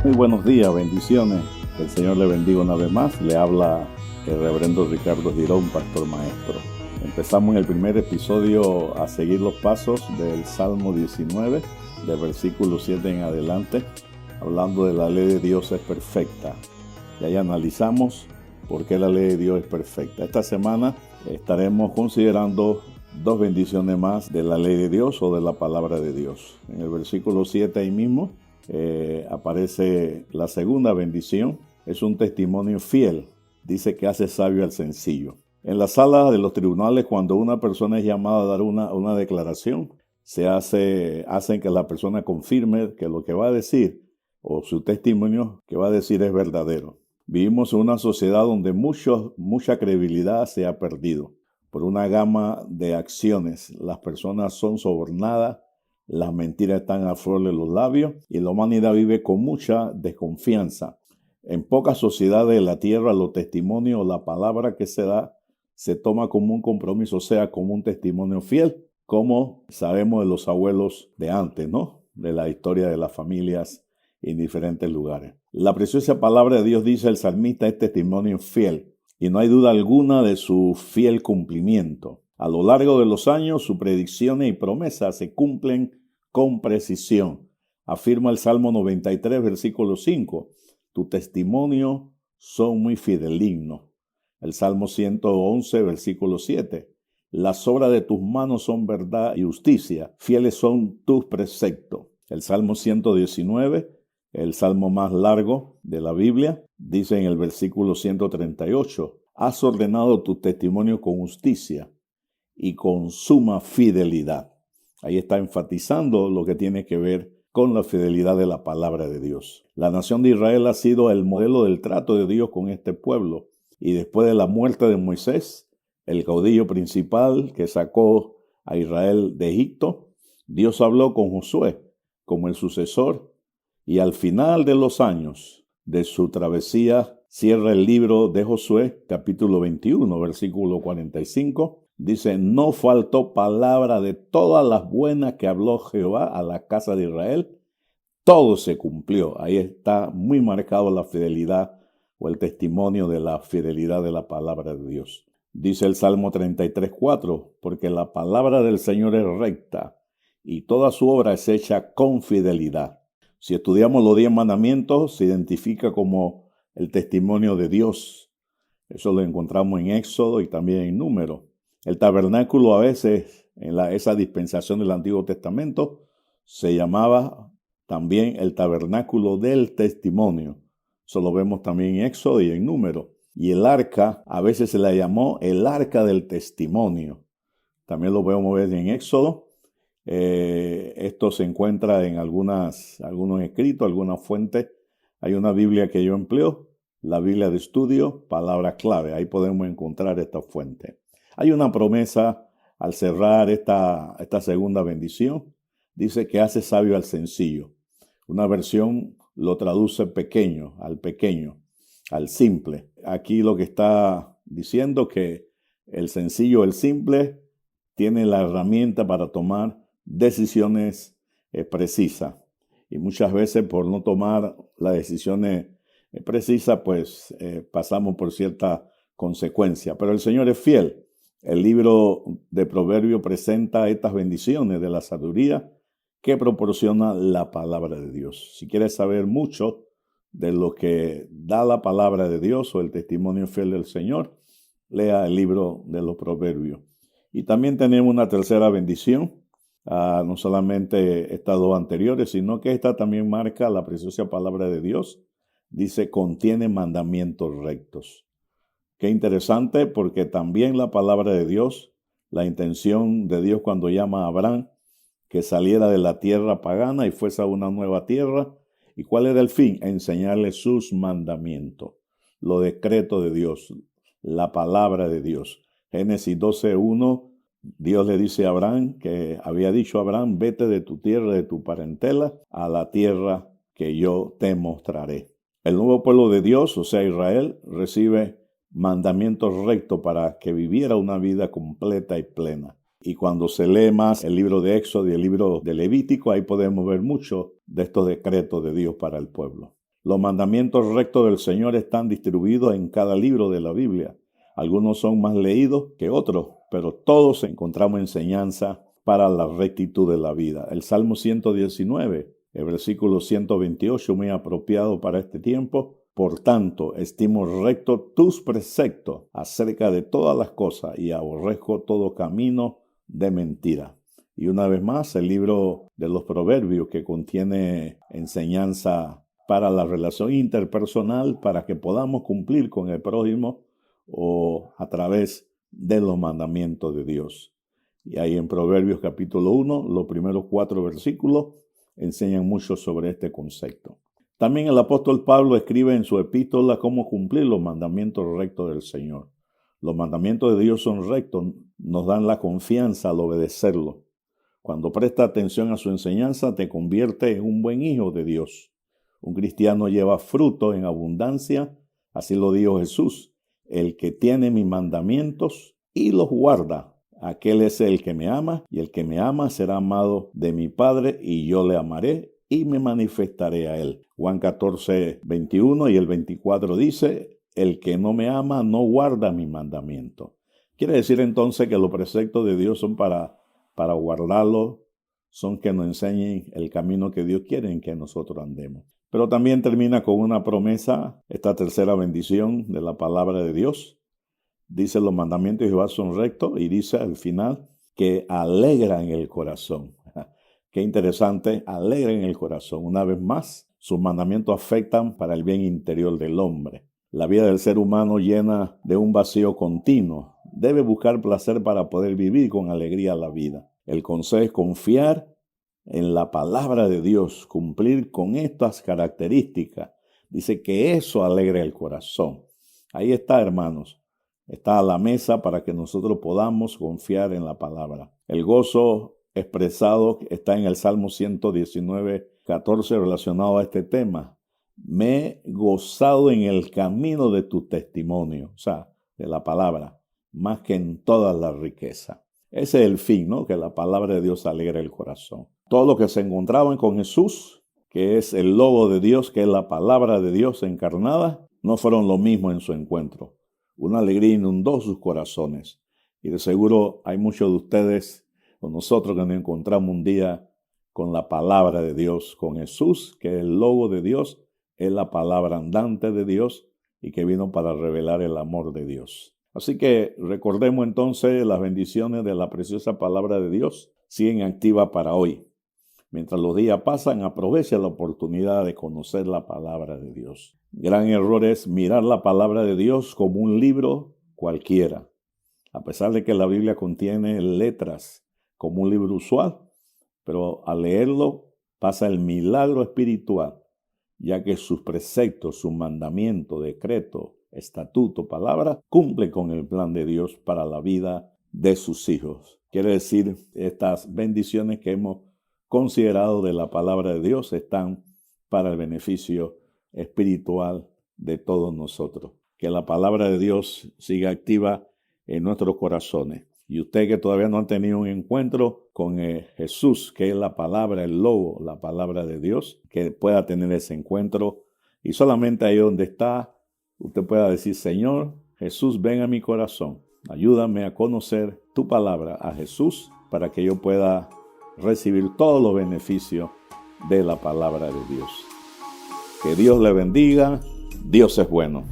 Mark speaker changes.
Speaker 1: Muy buenos días, bendiciones. Que el Señor le bendiga una vez más. Le habla el reverendo Ricardo Girón, pastor maestro. Empezamos en el primer episodio a seguir los pasos del Salmo 19, del versículo 7 en adelante, hablando de la ley de Dios es perfecta. Y ahí analizamos por qué la ley de Dios es perfecta. Esta semana estaremos considerando dos bendiciones más de la ley de Dios o de la palabra de Dios. En el versículo 7 ahí mismo aparece la segunda bendición. Es un testimonio fiel. Dice que hace sabio al sencillo. En la sala de los tribunales, cuando una persona es llamada a dar una declaración, hacen que la persona confirme que lo que va a decir o su testimonio que va a decir es verdadero. Vivimos en una sociedad donde mucha credibilidad se ha perdido por una gama de acciones. Las personas son sobornadas, las mentiras están a flor de los labios y la humanidad vive con mucha desconfianza. En pocas sociedades de la tierra, los testimonios, la palabra que se da, se toma como un compromiso, o sea, como un testimonio fiel, como sabemos de los abuelos de antes, ¿no? De la historia de las familias en diferentes lugares. La preciosa palabra de Dios, dice el salmista, es testimonio fiel y no hay duda alguna de su fiel cumplimiento. A lo largo de los años, sus predicciones y promesas se cumplen con precisión. Afirma el Salmo 93, versículo 5. Tu testimonio son muy fidelignos. El Salmo 111, versículo 7. Las obras de tus manos son verdad y justicia. Fieles son tus preceptos. El Salmo 119, el salmo más largo de la Biblia, dice en el versículo 138. Has ordenado tu testimonio con justicia y con suma fidelidad. Ahí está enfatizando lo que tiene que ver con la fidelidad de la palabra de Dios. La nación de Israel ha sido el modelo del trato de Dios con este pueblo. Y después de la muerte de Moisés, el caudillo principal que sacó a Israel de Egipto, Dios habló con Josué como el sucesor. Y al final de los años de su travesía, cierra el libro de Josué, capítulo 21, versículo 45. Dice, no faltó palabra de todas las buenas que habló Jehová a la casa de Israel. Todo se cumplió. Ahí está muy marcado la fidelidad o el testimonio de la fidelidad de la palabra de Dios. Dice el Salmo 33:4, porque la palabra del Señor es recta y toda su obra es hecha con fidelidad. Si estudiamos los 10 mandamientos, se identifica como el testimonio de Dios. Eso lo encontramos en Éxodo y también en Número. El tabernáculo a veces, en esa dispensación del Antiguo Testamento, se llamaba también el tabernáculo del testimonio. Eso lo vemos también en Éxodo y en Número. Y el arca, a veces se la llamó el arca del testimonio. También lo podemos ver en Éxodo. Esto se encuentra en algunos escritos, algunas fuentes. Hay una Biblia que yo empleo, la Biblia de estudio, palabra clave. Ahí podemos encontrar esta fuente. Hay una promesa al cerrar esta segunda bendición. Dice que hace sabio al sencillo. Una versión lo traduce pequeño, al simple. Aquí lo que está diciendo que el sencillo, el simple, tiene la herramienta para tomar decisiones precisas. Y muchas veces por no tomar las decisiones precisas, pues pasamos por cierta consecuencia. Pero el Señor es fiel. El libro de Proverbios presenta estas bendiciones de la sabiduría que proporciona la palabra de Dios. Si quieres saber mucho de lo que da la palabra de Dios o el testimonio fiel del Señor, lea el libro de los Proverbios. Y también tenemos una tercera bendición, no solamente estas dos anteriores, sino que esta también marca la preciosa palabra de Dios. Dice, contiene mandamientos rectos. Qué interesante, porque también la palabra de Dios, la intención de Dios cuando llama a Abraham, que saliera de la tierra pagana y fuese a una nueva tierra. ¿Y cuál era el fin? Enseñarle sus mandamientos, los decretos de Dios, la palabra de Dios. Génesis 12:1, Dios le dice a Abraham, que había dicho a Abraham, vete de tu tierra, de tu parentela, a la tierra que yo te mostraré. El nuevo pueblo de Dios, o sea Israel, recibe mandamientos rectos para que viviera una vida completa y plena. Y cuando se lee más el libro de Éxodo y el libro de Levítico, ahí podemos ver mucho de estos decretos de Dios para el pueblo. Los mandamientos rectos del Señor están distribuidos en cada libro de la Biblia. Algunos son más leídos que otros, pero todos encontramos enseñanza para la rectitud de la vida. El Salmo 119, el versículo 128, muy apropiado para este tiempo. Por tanto, estimo recto tus preceptos acerca de todas las cosas y aborrezco todo camino de mentira. Y una vez más, el libro de los Proverbios, que contiene enseñanza para la relación interpersonal, para que podamos cumplir con el prójimo o a través de los mandamientos de Dios. Y ahí en Proverbios capítulo 1, los primeros 4 versículos enseñan mucho sobre este concepto. También el apóstol Pablo escribe en su epístola cómo cumplir los mandamientos rectos del Señor. Los mandamientos de Dios son rectos, nos dan la confianza al obedecerlos. Cuando presta atención a su enseñanza, te convierte en un buen hijo de Dios. Un cristiano lleva fruto en abundancia, así lo dijo Jesús. El que tiene mis mandamientos y los guarda, aquel es el que me ama, y el que me ama será amado de mi Padre, y yo le amaré y me manifestaré a él. Juan 14, 21 y el 24 dice, el que no me ama no guarda mi mandamiento. Quiere decir entonces que los preceptos de Dios son para guardarlos, son que nos enseñen el camino que Dios quiere en que nosotros andemos. Pero también termina con una promesa, esta tercera bendición de la palabra de Dios. Dice, los mandamientos de Jehová son rectos, y dice al final que alegran el corazón. Qué interesante, alegran el corazón. Una vez más, sus mandamientos afectan para el bien interior del hombre. La vida del ser humano llena de un vacío continuo. Debe buscar placer para poder vivir con alegría la vida. El consejo es confiar en la palabra de Dios, cumplir con estas características. Dice que eso alegra el corazón. Ahí está, hermanos. Está a la mesa para que nosotros podamos confiar en la palabra. El gozo expresado está en el Salmo 119, 14 relacionado a este tema. Me he gozado en el camino de tu testimonio, o sea, de la palabra, más que en toda la riqueza. Ese es el fin, ¿no? Que la palabra de Dios alegre el corazón. Todos los que se encontraban con Jesús, que es el logo de Dios, que es la palabra de Dios encarnada, no fueron lo mismo en su encuentro. Una alegría inundó sus corazones. Y de seguro hay muchos de ustedes, o nosotros, que nos encontramos un día con la palabra de Dios, con Jesús, que es el logo de Dios, es la palabra andante de Dios y que vino para revelar el amor de Dios. Así que recordemos entonces las bendiciones de la preciosa palabra de Dios, siguen activas para hoy. Mientras los días pasan, aprovecha la oportunidad de conocer la palabra de Dios. Gran error es mirar la palabra de Dios como un libro cualquiera. A pesar de que la Biblia contiene letras como un libro usual, pero al leerlo pasa el milagro espiritual, ya que sus preceptos, sus mandamientos, decretos, estatutos, palabras, cumplen con el plan de Dios para la vida de sus hijos. Quiere decir, estas bendiciones que hemos considerado de la palabra de Dios están para el beneficio espiritual de todos nosotros. Que la palabra de Dios siga activa en nuestros corazones. Y usted que todavía no ha tenido un encuentro con Jesús, que es la palabra, el logo, la palabra de Dios, que pueda tener ese encuentro. Y solamente ahí donde está, usted pueda decir, Señor, Jesús, ven a mi corazón. Ayúdame a conocer tu palabra, a Jesús, para que yo pueda recibir todos los beneficios de la palabra de Dios. Que Dios le bendiga. Dios es bueno.